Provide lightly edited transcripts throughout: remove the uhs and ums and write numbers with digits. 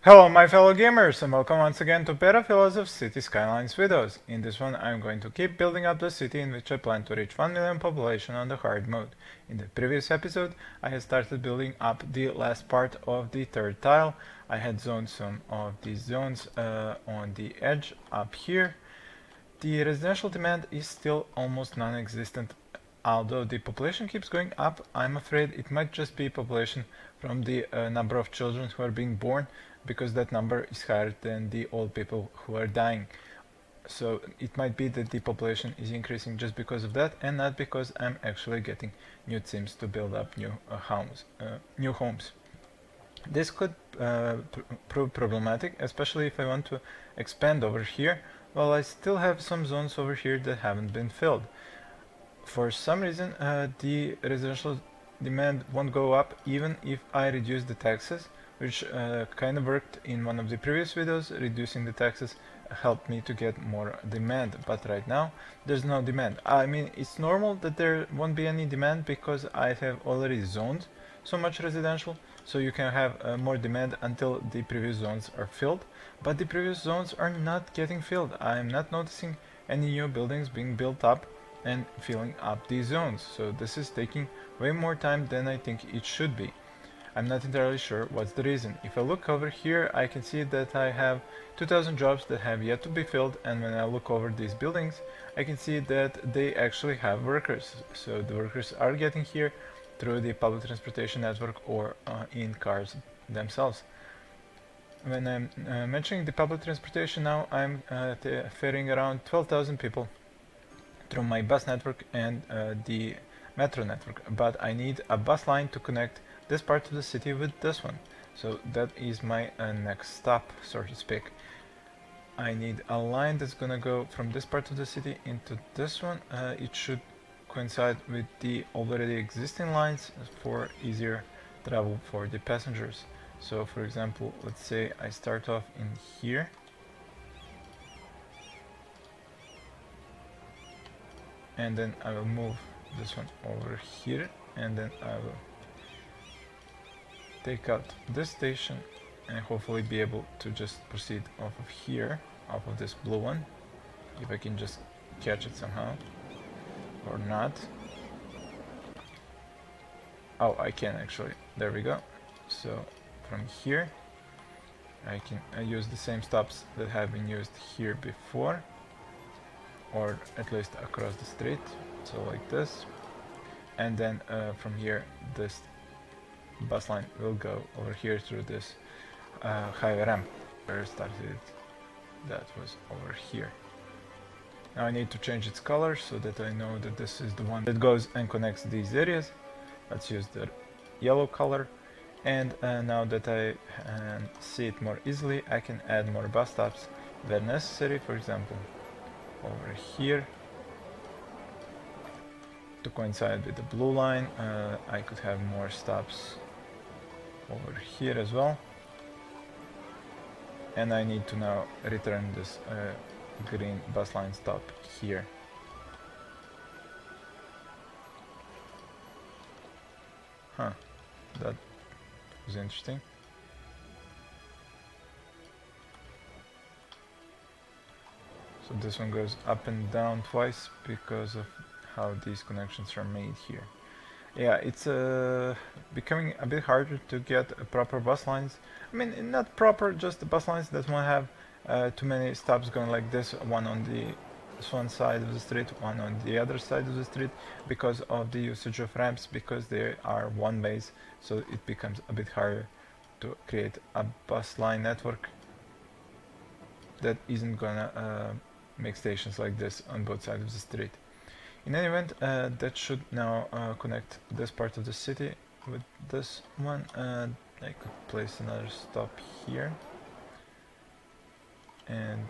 Hello my fellow gamers and welcome once again to Perafilozof City Skylines videos. In this one I'm going to keep building up the city in which I plan to reach 1 million population on the hard mode. In the previous episode I had started building up the last part of the third tile. I had zoned some of these zones on the edge up here. The residential demand is still almost non-existent. Although the population keeps going up, I'm afraid it might just be population from the number of children who are being born, because that number is higher than the old people who are dying. So it might be that the population is increasing just because of that, and not because I'm actually getting new Cims to build up new homes. This could prove problematic, especially if I want to expand over here, while I still have some zones over here that haven't been filled. For some reason, the residential demand won't go up even if I reduce the taxes, which kind of worked in one of the previous videos. Reducing the taxes helped me to get more demand, but right now there's no demand. I mean, it's normal that there won't be any demand because I have already zoned so much residential, so you can have more demand until the previous zones are filled, but the previous zones are not getting filled. I'm not noticing any new buildings being built up and filling up these zones, so this is taking way more time than I think it should be. I'm not entirely sure what's the reason. If I look over here, I can see that I have 2000 jobs that have yet to be filled, and when I look over these buildings I can see that they actually have workers, so the workers are getting here through the public transportation network or in cars themselves. When I'm mentioning the public transportation now, I'm ferrying around 12,000 people through my bus network and the metro network, but I need a bus line to connect this part of the city with this one, so that is my next stop, so to speak. I need a line that's gonna go from this part of the city into this one. It should coincide with the already existing lines for easier travel for the passengers. So for example, let's say I start off in here, and then I will move this one over here, and then I will take out this station and hopefully be able to just proceed off of here, off of this blue one, if I can just catch it somehow, or not. Oh, I can actually, there we go. So from here I can use the same stops that have been used here before, or at least across the street, so like this, and then from here this bus line will go over here through this highway ramp where it started. That was over here. Now I need to change its color so that I know that this is the one that goes and connects these areas. Let's use the yellow color, and now that I see it more easily, I can add more bus stops where necessary. For example, over here to coincide with the blue line, I could have more stops over here as well, and I need to now return this green bus line stop here. Huh, that was interesting. So this one goes up and down twice because of how these connections are made here. Yeah, it's becoming a bit harder to get proper bus lines. I mean, not proper, just the bus lines that won't have too many stops going like this, one on this one side of the street, one on the other side of the street, because of the usage of ramps, because they are one ways, so it becomes a bit harder to create a bus line network that isn't gonna make stations like this on both sides of the street. In any event, that should now connect this part of the city with this one. I could place another stop here, and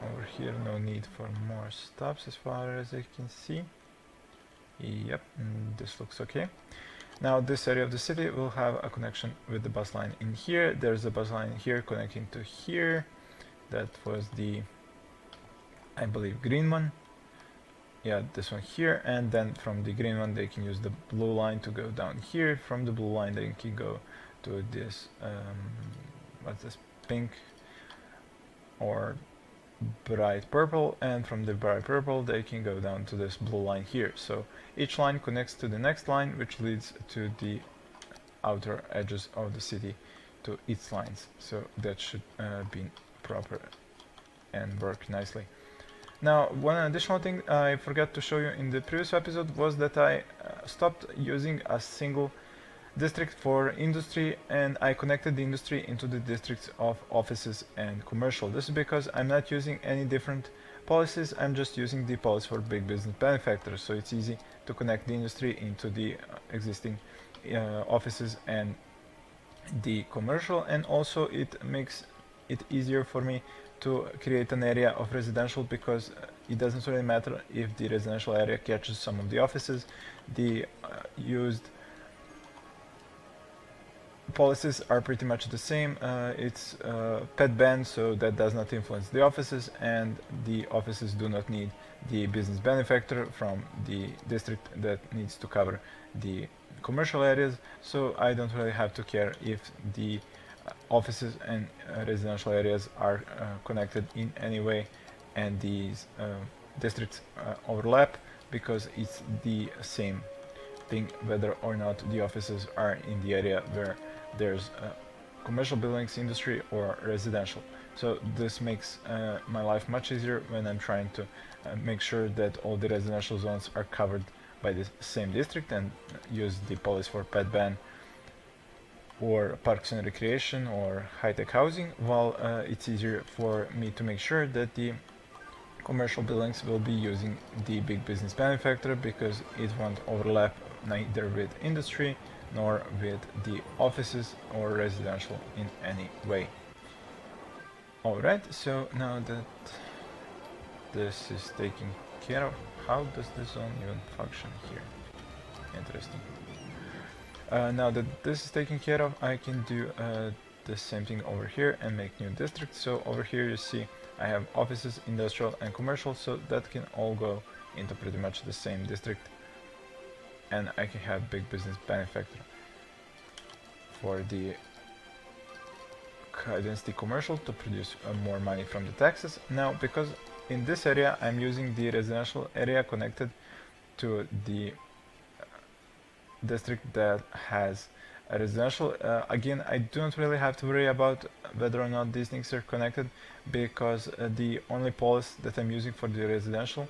over here no need for more stops as far as I can see. Yep, this looks okay. Now this area of the city will have a connection with the bus line in here. There's a bus line here connecting to here. That was the, I believe, green one. Yeah, this one here, and then from the green one they can use the blue line to go down here. From the blue line they can go to this what's this pink or bright purple, and from the bright purple they can go down to this blue line here. So each line connects to the next line, which leads to the outer edges of the city to its lines. So that should be proper and work nicely. Now, one additional thing I forgot to show you in the previous episode was that I stopped using a single district for industry, and I connected the industry into the districts of offices and commercial. This is because I'm not using any different policies, I'm just using the policy for big business benefactors, so it's easy to connect the industry into the existing offices and the commercial, and also it makes it easier for me to create an area of residential, because it doesn't really matter if the residential area catches some of the offices. The used policies are pretty much the same. It's pet ban, so that does not influence the offices, and the offices do not need the business benefactor from the district that needs to cover the commercial areas, so I don't really have to care if the offices and residential areas are connected in any way and these districts overlap, because it's the same thing whether or not the offices are in the area where there's commercial buildings, industry, or residential. So this makes my life much easier when I'm trying to make sure that all the residential zones are covered by the same district, and use the policy for pet ban or parks and recreation or high-tech housing, while it's easier for me to make sure that the commercial buildings will be using the big business benefactor, because it won't overlap neither with industry nor with the offices or residential in any way. Alright, so now that this is taken care of, how does this zone even function here? Interesting. Now that this is taken care of, I can do the same thing over here and make new districts. So over here you see I have offices, industrial, and commercial, so that can all go into pretty much the same district, and I can have big business benefactor for the high density commercial to produce more money from the taxes. Now, because in this area I'm using the residential area connected to the district that has a residential, again, I do not really have to worry about whether or not these things are connected, because the only policy that I'm using for the residential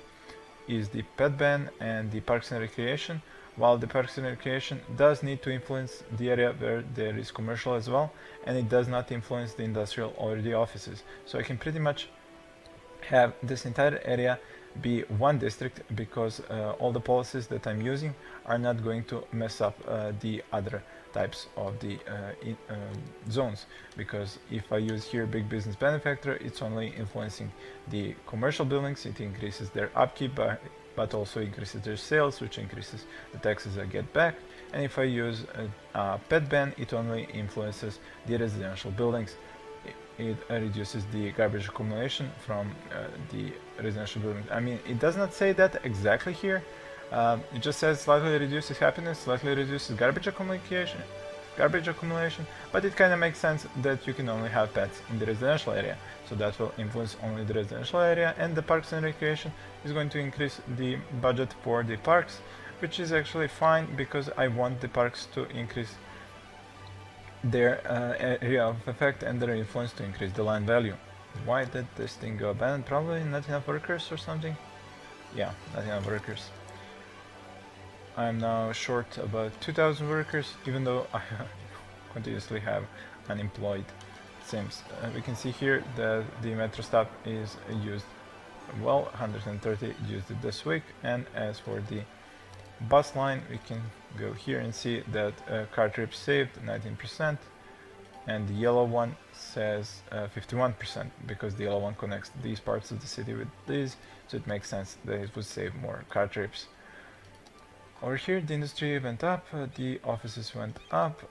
is the pet ban and the parks and recreation, while the parks and recreation does need to influence the area where there is commercial as well, and it does not influence the industrial or the offices. So I can pretty much have this entire area be one district, because all the policies that I'm using are not going to mess up the other types of the zones, because if I use here big business benefactor, it's only influencing the commercial buildings, it increases their upkeep but also increases their sales, which increases the taxes I get back. And if I use a pet ban, it only influences the residential buildings. It reduces the garbage accumulation from the residential buildings. I mean, it does not say that exactly here. It just says slightly reduces happiness, slightly reduces garbage accumulation, but it kind of makes sense that you can only have pets in the residential area, so that will influence only the residential area. And the parks and recreation is going to increase the budget for the parks, which is actually fine, because I want the parks to increase their area of effect and their influence to increase the land value. Why did this thing go abandoned? Probably not enough workers or something? Yeah, not enough workers. I'm now short about 2,000 workers, even though I continuously have unemployed Cims. We can see here that the metro stop is used well, 130 used it this week, and as for the bus line, we can go here and see that car trips saved 19%, and the yellow one says 51%, because the yellow one connects these parts of the city with these, so it makes sense that it would save more car trips. Over here the industry went up, the offices went up,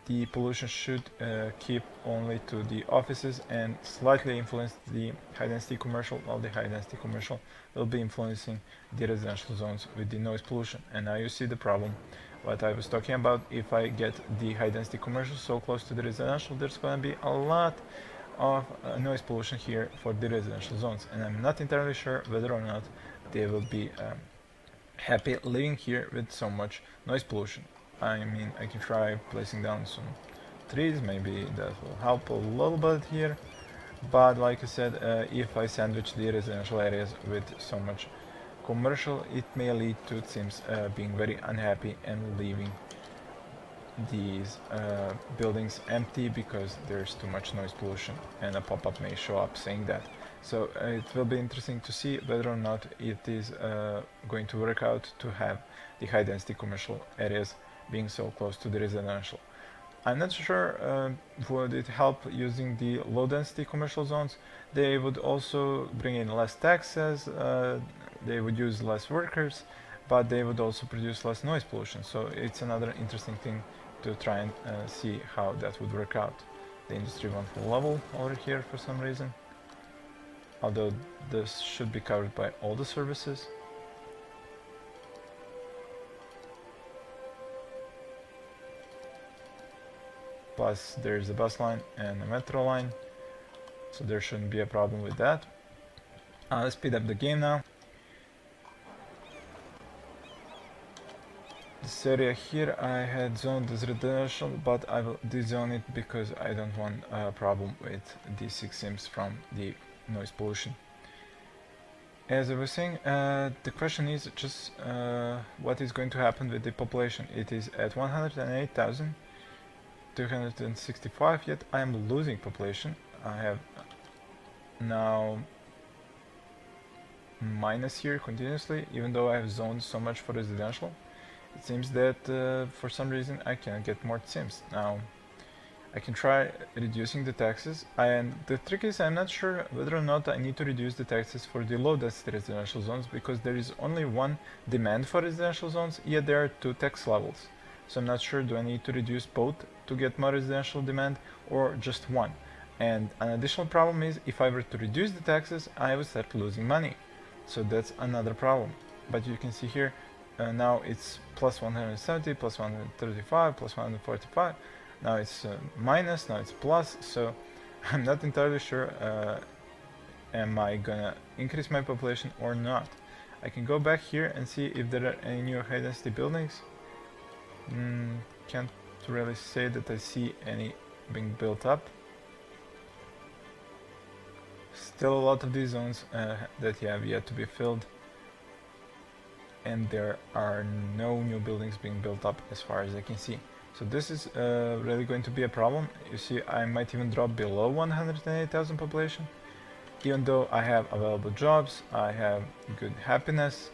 the pollution should keep only to the offices and slightly influence the high density commercial, while the high density commercial will be influencing the residential zones with the noise pollution. And now you see the problem, what I was talking about. If I get the high density commercial so close to the residential, there's going to be a lot of noise pollution here for the residential zones, and I'm not entirely sure whether or not they will be happy living here with so much noise pollution. I mean, I can try placing down some trees, maybe that will help a little bit here, but like I said, if I sandwich the residential areas with so much commercial, it may lead to Cims being very unhappy and leaving these buildings empty because there's too much noise pollution, and a pop-up may show up saying that. So it will be interesting to see whether or not it is going to work out to have the high density commercial areas being so close to the residential. I'm not sure would it help using the low density commercial zones. They would also bring in less taxes, they would use less workers, but they would also produce less noise pollution. So it's another interesting thing to try and see how that would work out. The industry 1 full level over here for some reason, although this should be covered by all the services. Plus there's a bus line and a metro line, so there shouldn't be a problem with that. Let's speed up the game now. This area here I had zoned as residential, but I will dezone it because I don't want a problem with the 6 Cims from the noise pollution. As I was saying, the question is just what is going to happen with the population. It is at 108,265, yet I am losing population. I have now minus here continuously, even though I have zoned so much for residential. It seems that for some reason I cannot get more Cims. Now I can try reducing the taxes, and the trick is I'm not sure whether or not I need to reduce the taxes for the low density residential zones, because there is only one demand for residential zones, yet there are 2 tax levels. So I'm not sure, do I need to reduce both to get more residential demand or just one? And an additional problem is if I were to reduce the taxes, I would start losing money. So that's another problem. But you can see here, now it's plus 170, plus 135, plus 145. Now it's minus, now it's plus, so I'm not entirely sure am I gonna increase my population or not. I can go back here and see if there are any new high density buildings. Can't really say that I see any being built up. Still a lot of these zones that have yet to be filled, and there are no new buildings being built up as far as I can see. So this is really going to be a problem. You see, I might even drop below 108,000 population. Even though I have available jobs, I have good happiness.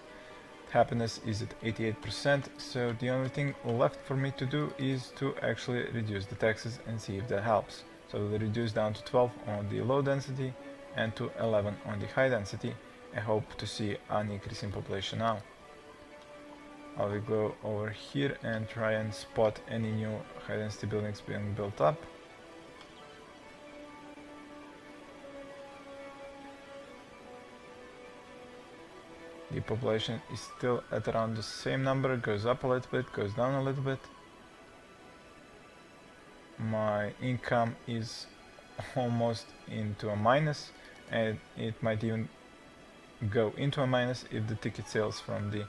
Happiness is at 88%, so the only thing left for me to do is to actually reduce the taxes and see if that helps. So we'll reduce down to 12 on the low density and to 11 on the high density. I hope to see an increase in population now. I will go over here and try and spot any new high density buildings being built up. The population is still at around the same number, goes up a little bit, goes down a little bit. My income is almost into a minus, and it might even go into a minus if the ticket sales from the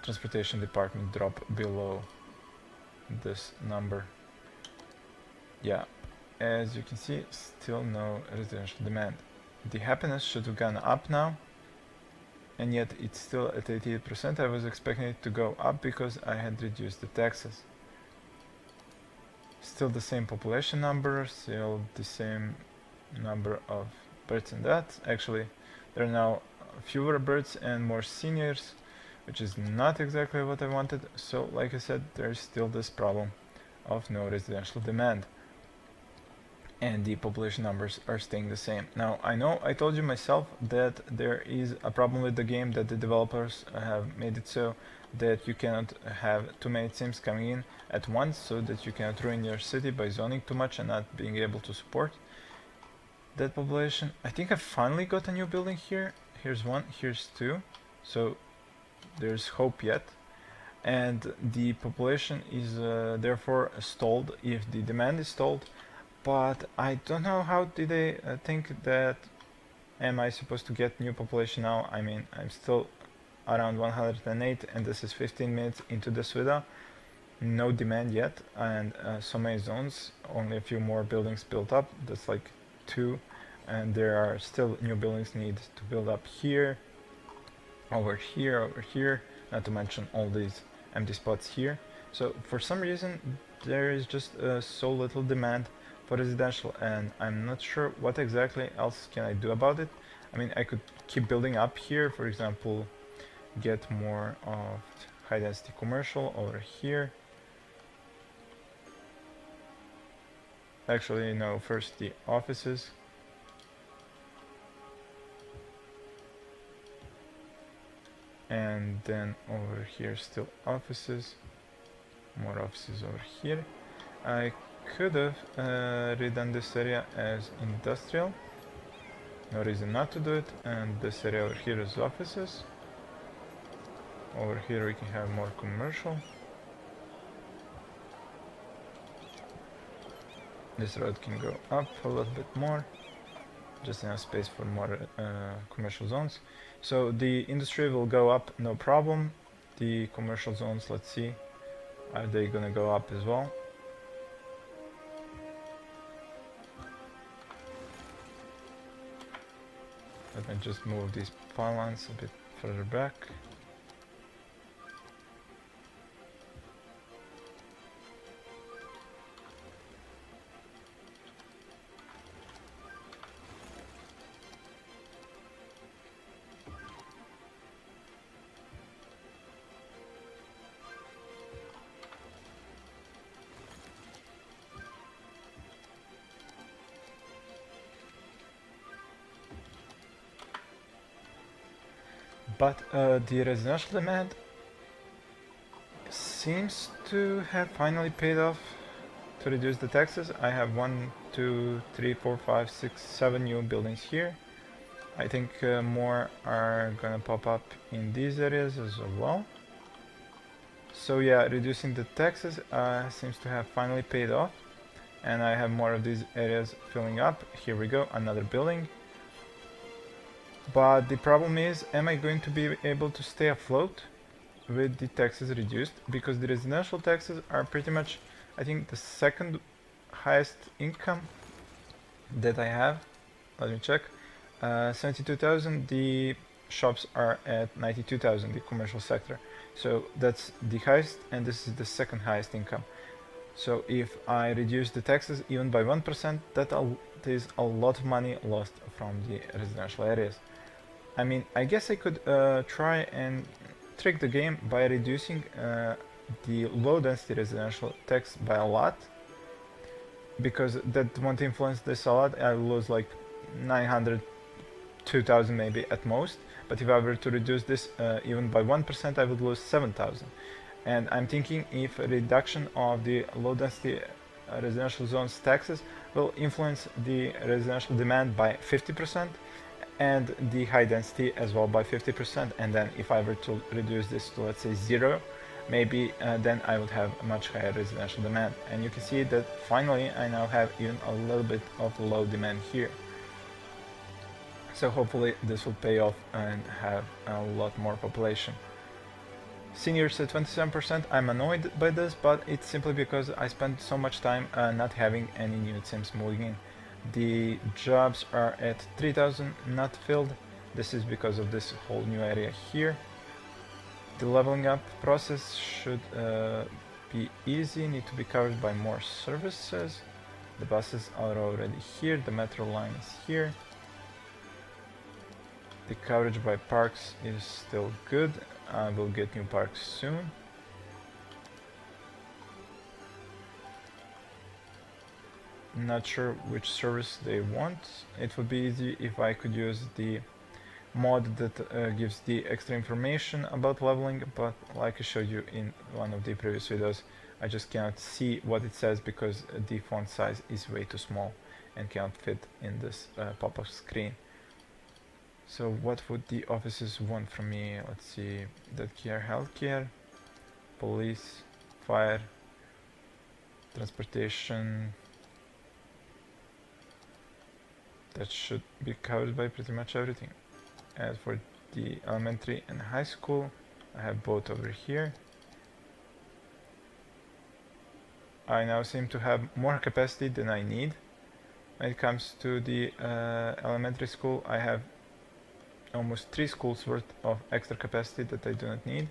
transportation department drop below this number. Yeah, as you can see, still no residential demand. The happiness should have gone up now, and yet it's still at 88%. I was expecting it to go up because I had reduced the taxes. Still the same population number, still the same number of birds and that. Actually, there are now fewer birds and more seniors, which is not exactly what I wanted. So like I said, there's still this problem of no residential demand, and the population numbers are staying the same. Now, I know I told you myself that there is a problem with the game, that the developers have made it so that you cannot have too many Cims coming in at once, so that you cannot ruin your city by zoning too much and not being able to support that population. I think I finally got a new building here. Here's one, here's two, so there's hope yet. And the population is therefore stalled. If the demand is stalled, but I don't know how did they think that am I supposed to get new population now. I mean, I'm still around 108 and this is 15 minutes into the Swida. No demand yet, and so many zones, only a few more buildings built up. That's like 2, and there are still new buildings need to build up here, over here, not to mention all these empty spots here. So for some reason there is just so little demand for residential, and I'm not sure what exactly else can I do about it. I mean, I could keep building up here, for example, get more of high density commercial over here. Actually, no, first the offices. And then over here still offices. More offices over here. I could have redone this area as industrial. No reason not to do it. And this area over here is offices. Over here we can have more commercial. This road can go up a little bit more, just enough space for more commercial zones. So the industry will go up, no problem. The commercial zones, let's see, are they gonna go up as well? Let me just move these pylons a bit further back. But the residential demand seems to have finally paid off to reduce the taxes. I have 1, 2, 3, 4, 5, 6, 7 new buildings here. I think more are gonna pop up in these areas as well. So yeah, reducing the taxes seems to have finally paid off, and I have more of these areas filling up. Here we go, another building. But the problem is, am I going to be able to stay afloat with the taxes reduced? Because the residential taxes are pretty much, I think, the second highest income that I have. Let me check. 72,000. The shops are at 92,000, the commercial sector. So that's the highest, and this is the second highest income. So if I reduce the taxes even by 1%, that is a lot of money lost from the residential areas. I mean, I guess I could try and trick the game by reducing the low density residential tax by a lot, because that won't influence this a lot. I will lose like 900, 2000 maybe at most, but if I were to reduce this even by 1%, I would lose 7000. And I'm thinking if a reduction of the low density residential zones taxes will influence the residential demand by 50%, and the high density as well by 50%. And then if I were to reduce this to, let's say, 0, maybe then I would have a much higher residential demand. And you can see that finally I now have even a little bit of low demand here. So hopefully this will pay off and have a lot more population. Seniors at 27%, I'm annoyed by this, but it's simply because I spent so much time not having any new Cims moving in. The jobs are at 3000, not filled. This is because of this whole new area here. The leveling up process should be easy, need to be covered by more services. The buses are already here, the metro line is here. The coverage by parks is still good. I will get new parks soon. Not sure which service they want. It would be easy if I could use the mod that gives the extra information about leveling, but like I showed you in one of the previous videos, I just cannot see what it says because the font size is way too small and cannot fit in this pop-up screen. So what would the offices want from me? Let's see, that care, healthcare, police, fire, transportation, that should be covered by pretty much everything. As for the elementary and high school, I have both over here. I now seem to have more capacity than I need. When it comes to the elementary school, I have almost 3 schools worth of extra capacity that I do not need.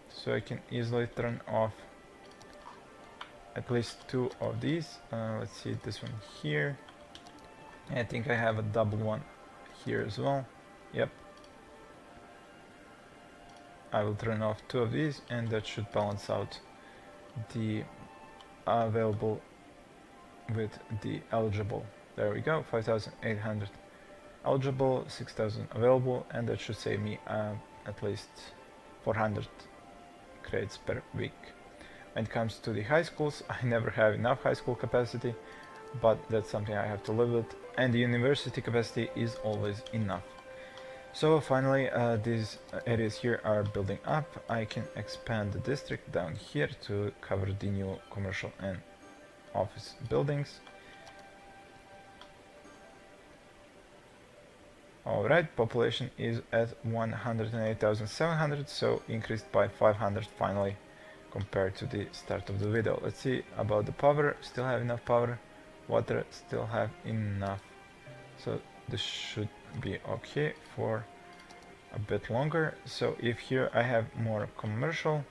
So I can easily turn off at least 2 of these. Let's see, this one here. I think I have a double one here as well. Yep. I will turn off 2 of these and that should balance out the available with the eligible. There we go, 5,800 eligible, 6,000 available, and that should save me at least 400 credits per week. When it comes to the high schools, I never have enough high school capacity, but that's something I have to live with, and the university capacity is always enough. So finally, these areas here are building up. I can expand the district down here to cover the new commercial and office buildings. Alright, population is at 108,700, so increased by 500 finally compared to the start of the video. Let's see about the power. Still have enough power. Water still have enough. So this should be okay for a bit longer. So if here I have more commercial,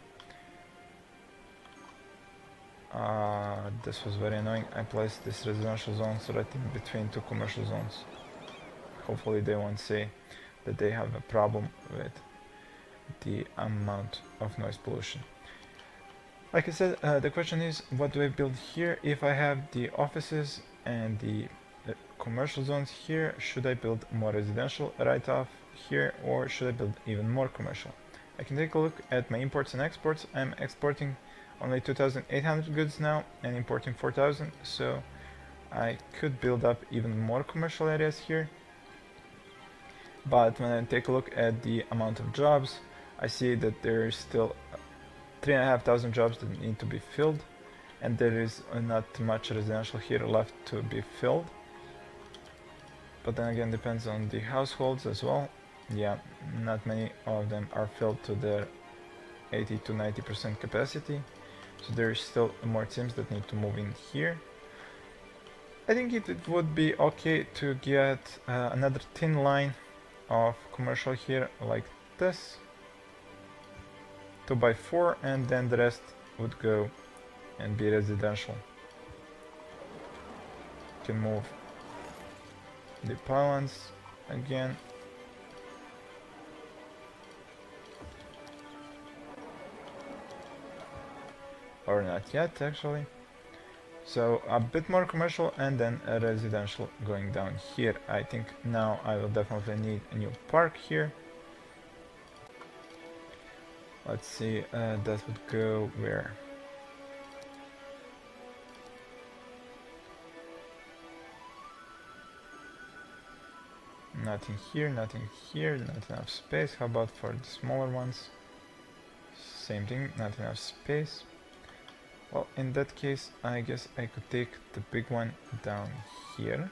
this was very annoying. I placed this residential zones right in between 2 commercial zones. Hopefully they won't say that they have a problem with the amount of noise pollution. Like I said, the question is, what do I build here? If I have the offices and the commercial zones here, should I build more residential right off here, or should I build even more commercial? I can take a look at my imports and exports. I'm exporting only 2,800 goods now and importing 4,000, so I could build up even more commercial areas here. But when I take a look at the amount of jobs, I see that there is still 3,500 jobs that need to be filled, and there is not much residential here left to be filled. But then again, depends on the households as well. Yeah, not many of them are filled to their 80 to 90% capacity, so there is still more Cims that need to move in here. I think it would be okay to get another thin line of commercial here like this, 2x4, and then the rest would go and be residential. Can move the pylons again. Or not yet, actually. So a bit more commercial and then a residential going down here. I think now I will definitely need a new park here. Let's see, that would go where? Nothing here, nothing here, not enough space. How about for the smaller ones? Same thing, not enough space. Well, in that case, I guess I could take the big one down here.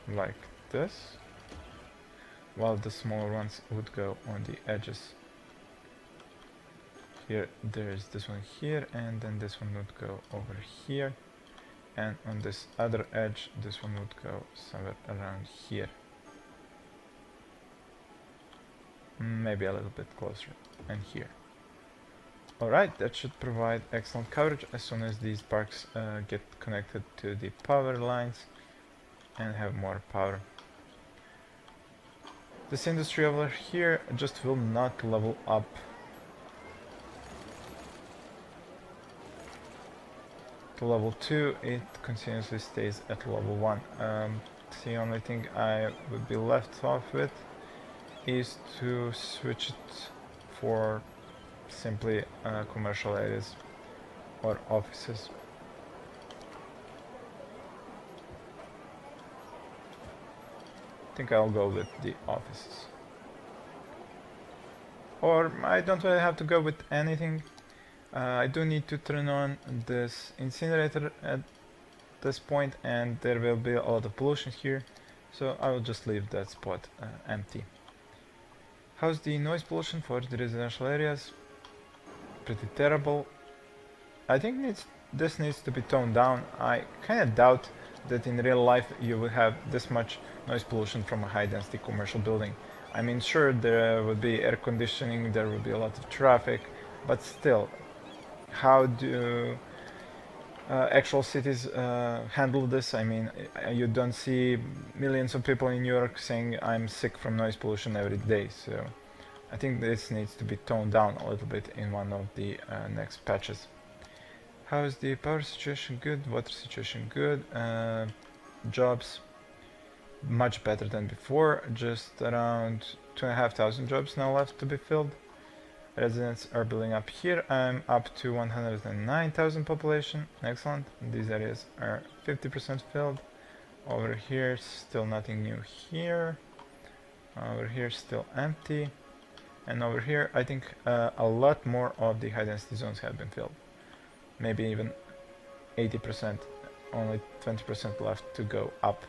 Like this. While the smaller ones would go on the edges. Here, there's this one here, and then this one would go over here. And on this other edge, this one would go somewhere around here. Maybe a little bit closer, and here. Alright, that should provide excellent coverage as soon as these parks get connected to the power lines and have more power. This industry over here just will not level up. To level 2, it continuously stays at level 1. The only thing I would be left off with is to switch it for simply commercial areas or offices. I think I'll go with the offices. Or I don't really have to go with anything. I do need to turn on this incinerator at this point, and there will be a lot of pollution here, so I will just leave that spot empty. How's the noise pollution for the residential areas? Pretty terrible. I think this needs to be toned down. I kind of doubt that in real life you would have this much noise pollution from a high density commercial building. I mean, sure, there would be air conditioning, there would be a lot of traffic, but still, how do actual cities handle this? I mean, you don't see millions of people in New York saying I'm sick from noise pollution every day, so I think this needs to be toned down a little bit in one of the next patches. How is the power situation? Good. Water situation? Good. Jobs? Much better than before. Just around 2,500 jobs now left to be filled. Residents are building up here. I'm up to 109,000 population. Excellent. These areas are 50% filled. Over here, still nothing new here. Over here, still empty. And over here, I think a lot more of the high density zones have been filled. Maybe even 80%, only 20% left to go up.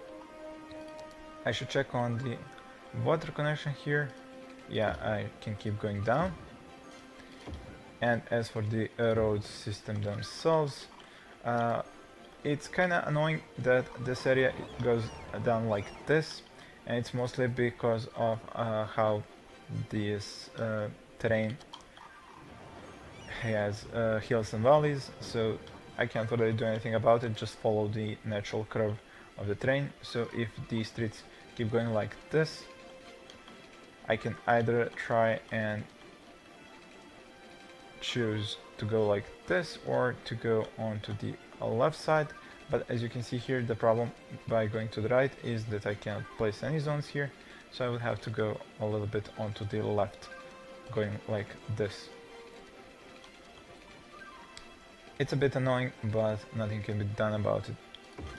I should check on the water connection here. Yeah, I can keep going down. And as for the road system themselves, it's kind of annoying that this area goes down like this, and it's mostly because of how this terrain has hills and valleys, so I can't really do anything about it, just follow the natural curve of the terrain. So if the streets keep going like this, I can either try and choose to go like this or to go onto the left side, but as you can see here, the problem by going to the right is that I cannot place any zones here, so I would have to go a little bit onto the left, going like this. It's a bit annoying, but nothing can be done about it,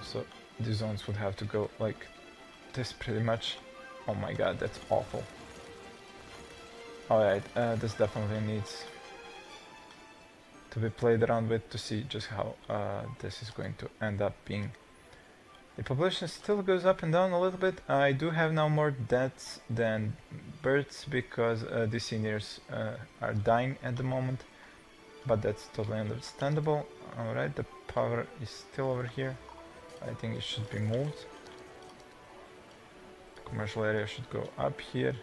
so the zones would have to go like this pretty much. Oh my god, that's awful. Alright, this definitely needs to be played around with to see just how this is going to end up being. The population still goes up and down a little bit. I do have now more deaths than births because the seniors are dying at the moment, but that's totally understandable. Alright, the power is still over here. I think it should be moved. The commercial area should go up here.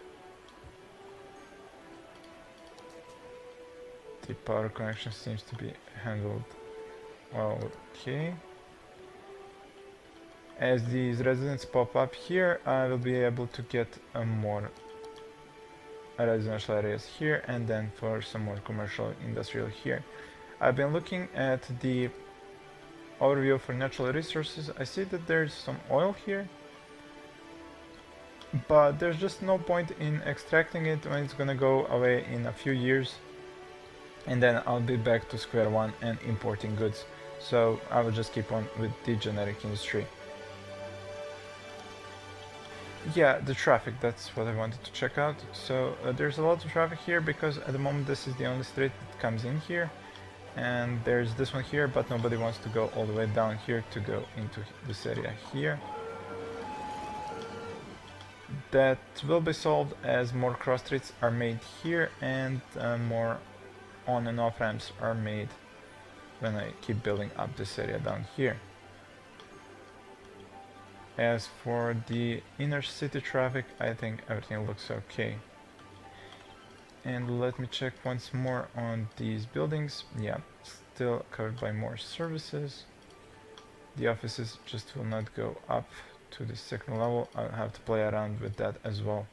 The power connection seems to be handled okay. As these residents pop up here, I will be able to get more residential areas here, and then for some more commercial industrial here. I've been looking at the overview for natural resources. I see that there's some oil here, but there's just no point in extracting it when it's gonna go away in a few years, and then I'll be back to square one and importing goods. So I will just keep on with the generic industry. Yeah, the traffic, that's what I wanted to check out. So there's a lot of traffic here because at the moment this is the only street that comes in here, and there's this one here, but nobody wants to go all the way down here to go into this area here. That will be solved as more cross streets are made here, and more on and off ramps are made when I keep building up this area down here. As for the inner city traffic, I think everything looks okay. And let me check once more on these buildings. Yeah, still covered by more services. The offices just will not go up to the second level. I'll have to play around with that as well.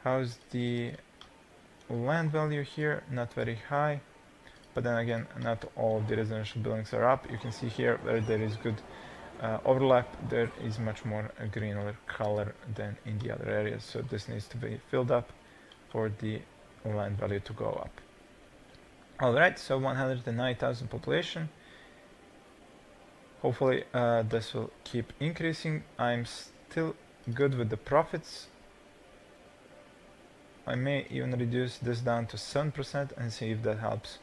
How's the land value here? Not very high, but then again, not all of the residential buildings are up. You can see here where there is good overlap, there is much more greener color than in the other areas, so this needs to be filled up for the land value to go up. Alright, so 109,000 population. Hopefully this will keep increasing. I'm still good with the profits. I may even reduce this down to 7% and see if that helps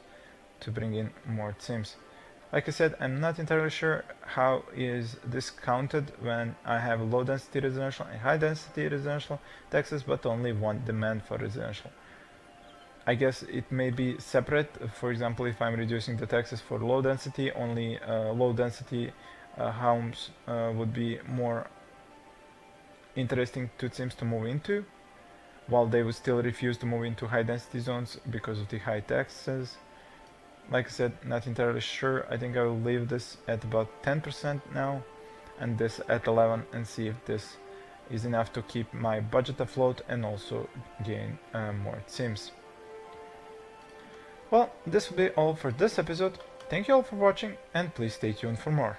to bring in more Cims. Like I said, I'm not entirely sure how is this counted when I have low density residential and high density residential taxes, but only one demand for residential. I guess it may be separate. For example, if I'm reducing the taxes for low density, only low density homes would be more interesting to Cims to move into, while they would still refuse to move into high density zones because of the high taxes. Like I said, not entirely sure. I think I will leave this at about 10% now and this at 11 and see if this is enough to keep my budget afloat and also gain more Cims. Well, this will be all for this episode. Thank you all for watching and please stay tuned for more.